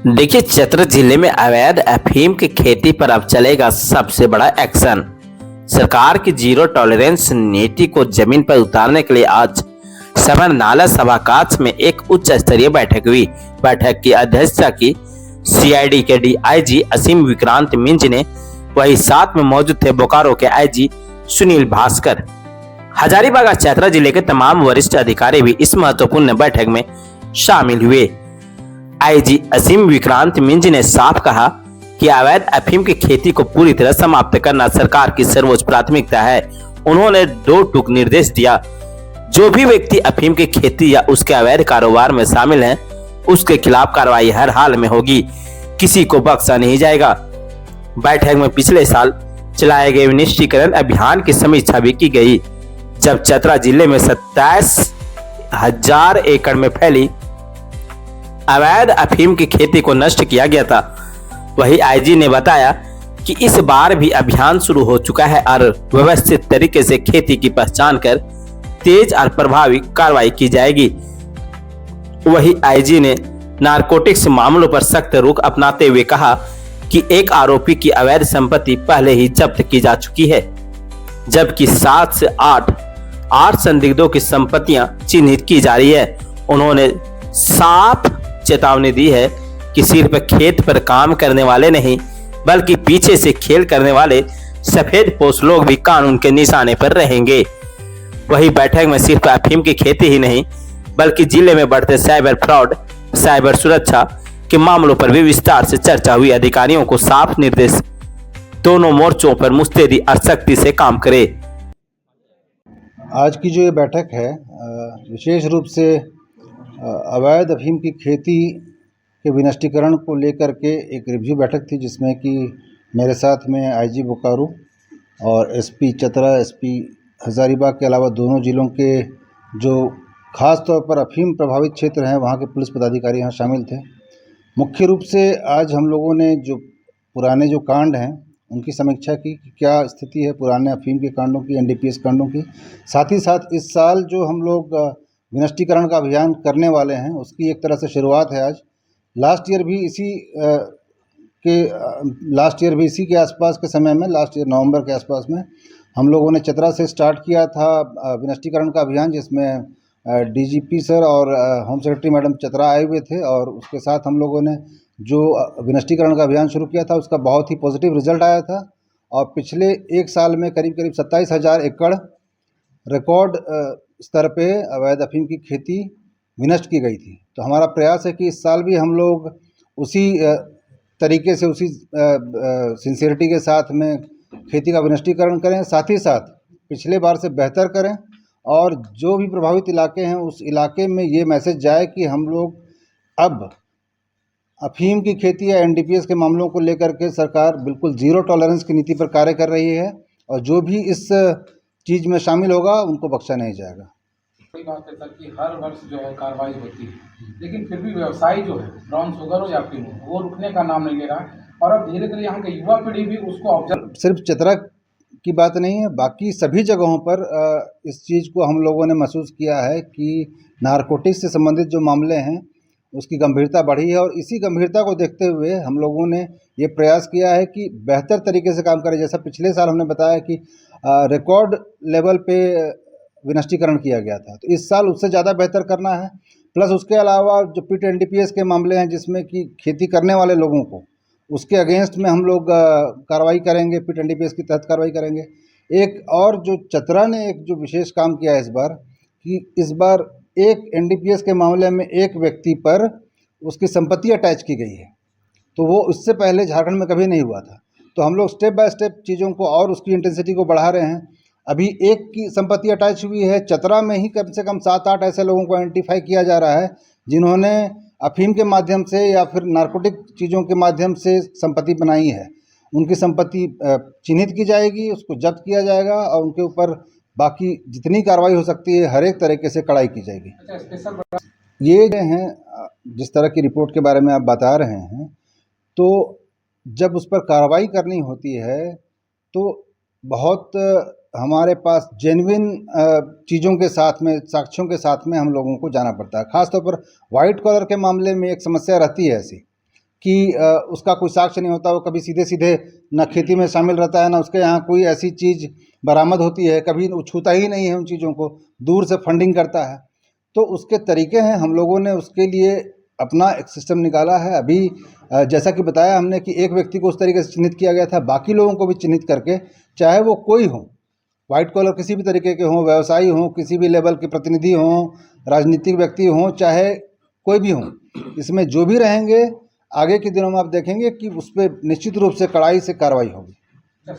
देखिए, चतरा जिले में अवैध अफीम की खेती पर अब चलेगा सबसे बड़ा एक्शन। सरकार की जीरो टॉलरेंस नीति को जमीन पर उतारने के लिए आज समरनाला सभाकक्ष में एक उच्च स्तरीय बैठक हुई। बैठक की अध्यक्षता की सीआईडी के डीआईजी असीम विक्रांत मिंज ने। वही साथ में मौजूद थे बोकारो के आईजी सुनील भास्कर। हजारीबाग और चतरा जिले के तमाम वरिष्ठ अधिकारी भी इस महत्वपूर्ण बैठक में शामिल हुए। आईजी असीम विक्रांत मिंज ने साफ कहा कि अवैध अफीम की खेती को पूरी तरह समाप्त करना सरकार की सर्वोच्च प्राथमिकता है। उन्होंने दो टूक निर्देश दिया, जो भी व्यक्ति अफीम की खेती या उसके अवैध कारोबार में शामिल है उसके खिलाफ कार्रवाई हर हाल में होगी, किसी को बख्शा नहीं जाएगा। बैठक में पिछले साल चलाए गए विनिष्टीकरण अभियान की समीक्षा भी की गई, जब चतरा जिले में 27,000 एकड़ में फैली अवैध अफीम की खेती को नष्ट किया गया था। वही आईजी ने बताया कि इस बार भी अभियान शुरू हो चुका है और व्यवस्थित तरीके से खेती की पहचान कर तेज और प्रभावी कार्रवाई की जाएगी। वही आईजी ने नारकोटिक्स मामलों पर सख्त रुख अपनाते हुए कहा कि एक आरोपी की अवैध संपत्ति पहले ही जब्त की जा चुकी है, जबकि 7 से 8 संदिग्धों की संपत्तियां चिन्हित की जा रही है। उन्होंने साफ चेतावनी दी है कि सिर्फ खेत पर काम करने वाले नहीं, बल्कि पीछे से खेल करने वाले सफेद पोश लोग भी कानून के निशाने पर रहेंगे। वही बैठक में सिर्फ अफीम की खेती ही नहीं, बल्कि जिले में बढ़ते साइबर फ्रॉड, साइबर सुरक्षा के मामलों पर भी विस्तार से चर्चा हुई। अधिकारियों को साफ निर्देश दोनों मोर्चों पर मुस्तैदी और सख्ती से काम करे। आज की जो ये बैठक है विशेष रूप से अवैध अफीम की खेती के विनिष्टीकरण को लेकर के एक रिव्यू बैठक थी, जिसमें कि मेरे साथ में आईजी बोकारो और एसपी चतरा, एसपी हजारीबाग के अलावा दोनों जिलों के जो खास तौर पर अफीम प्रभावित क्षेत्र हैं वहाँ के पुलिस पदाधिकारी यहाँ शामिल थे। मुख्य रूप से आज हम लोगों ने जो पुराने जो कांड हैं उनकी समीक्षा की कि क्या स्थिति है पुराने अफीम के कांडों की, एनडीपीएस कांडों की। साथ ही साथ इस साल जो हम लोग विनिष्टीकरण का अभियान करने वाले हैं उसकी एक तरह से शुरुआत है आज। लास्ट ईयर भी इसी के आसपास के समय में, लास्ट ईयर नवंबर के आसपास में हम लोगों ने चतरा से स्टार्ट किया था विनिष्टीकरण का अभियान, जिसमें डीजीपी सर और होम सेक्रेटरी मैडम चतरा आए हुए थे। और उसके साथ हम लोगों ने जो विनिष्टीकरण का अभियान शुरू किया था उसका बहुत ही पॉजिटिव रिजल्ट आया था। और पिछले एक साल में करीब 27,000 एकड़ रिकॉर्ड स्तर पे अवैध अफीम की खेती विनष्ट की गई थी। तो हमारा प्रयास है कि इस साल भी हम लोग उसी तरीके से, उसी सिंसियरिटी के साथ में खेती का विनष्टीकरण करें, साथ ही साथ पिछले बार से बेहतर करें। और जो भी प्रभावित इलाके हैं उस इलाके में ये मैसेज जाए कि हम लोग अब अफीम की खेती या एनडीपीएस के मामलों को लेकर के सरकार बिल्कुल जीरो टॉलरेंस की नीति पर कार्य कर रही है, और जो भी इस चीज़ में शामिल होगा उनको बख्शा नहीं जाएगा। कोई बात है सर कि हर वर्ष जो है कार्रवाई होती है, लेकिन फिर भी व्यवसाय जो है ब्राउन शुगर हो या अफीम हो वो रुकने का नाम नहीं ले रहा है। और अब धीरे धीरे यहाँ की युवा पीढ़ी भी उसको ऑब्जर्व। सिर्फ चतरा की बात नहीं है, बाकी सभी जगहों पर इस चीज़ को हम लोगों ने महसूस किया है कि नारकोटिक्स से संबंधित जो मामले हैं उसकी गंभीरता बढ़ी है। और इसी गंभीरता को देखते हुए हम लोगों ने ये प्रयास किया है कि बेहतर तरीके से काम करें। जैसा पिछले साल हमने बताया कि रिकॉर्ड लेवल पे विनिष्टीकरण किया गया था, तो इस साल उससे ज़्यादा बेहतर करना है। प्लस उसके अलावा जो पिट एनडीपीएस के मामले हैं जिसमें कि खेती करने वाले लोगों को, उसके अगेंस्ट में हम लोग कार्रवाई करेंगे, पिट एनडीपीएस के तहत कार्रवाई करेंगे। एक और जो चतरा ने एक जो विशेष काम किया है इस बार, कि इस बार एक एनडीपीएस के मामले में एक व्यक्ति पर उसकी संपत्ति अटैच की गई है, तो वो उससे पहले झारखंड में कभी नहीं हुआ था। तो हम लोग स्टेप बाय स्टेप चीज़ों को और उसकी इंटेंसिटी को बढ़ा रहे हैं। अभी एक की संपत्ति अटैच हुई है, चतरा में ही कम से कम 7-8 ऐसे लोगों को आइडेंटिफाई किया जा रहा है जिन्होंने अफीम के माध्यम से या फिर नारकोटिक चीज़ों के माध्यम से संपत्ति बनाई है। उनकी संपत्ति चिन्हित की जाएगी, उसको जब्त किया जाएगा और उनके ऊपर बाकी जितनी कार्रवाई हो सकती है हर एक तरीके से कड़ाई की जाएगी। ये हैं जिस तरह की रिपोर्ट के बारे में आप बता रहे हैं, तो जब उस पर कार्रवाई करनी होती है तो बहुत हमारे पास जेन्युइन चीज़ों के साथ में, साक्ष्यों के साथ में हम लोगों को जाना पड़ता है। ख़ासतौर पर वाइट कॉलर के मामले में एक समस्या रहती है ऐसी कि उसका कोई साक्ष्य नहीं होता, वो कभी सीधे सीधे न खेती में शामिल रहता है, ना उसके यहाँ कोई ऐसी चीज़ बरामद होती है, कभी वो छूता ही नहीं है उन चीज़ों को, दूर से फंडिंग करता है। तो उसके तरीके हैं, हम लोगों ने उसके लिए अपना एक सिस्टम निकाला है। अभी जैसा कि बताया हमने कि एक व्यक्ति को उस तरीके से चिन्हित किया गया था, बाकी लोगों को भी चिन्हित करके, चाहे वो कोई हो, वाइट कॉलर किसी भी तरीके के हों, व्यवसायी हों, किसी भी लेवल के प्रतिनिधि हों, राजनीतिक व्यक्ति हों, चाहे कोई भी हों, इसमें जो भी रहेंगे आगे के दिनों में आप देखेंगे कि उस पर निश्चित रूप से कड़ाई से कार्रवाई होगी।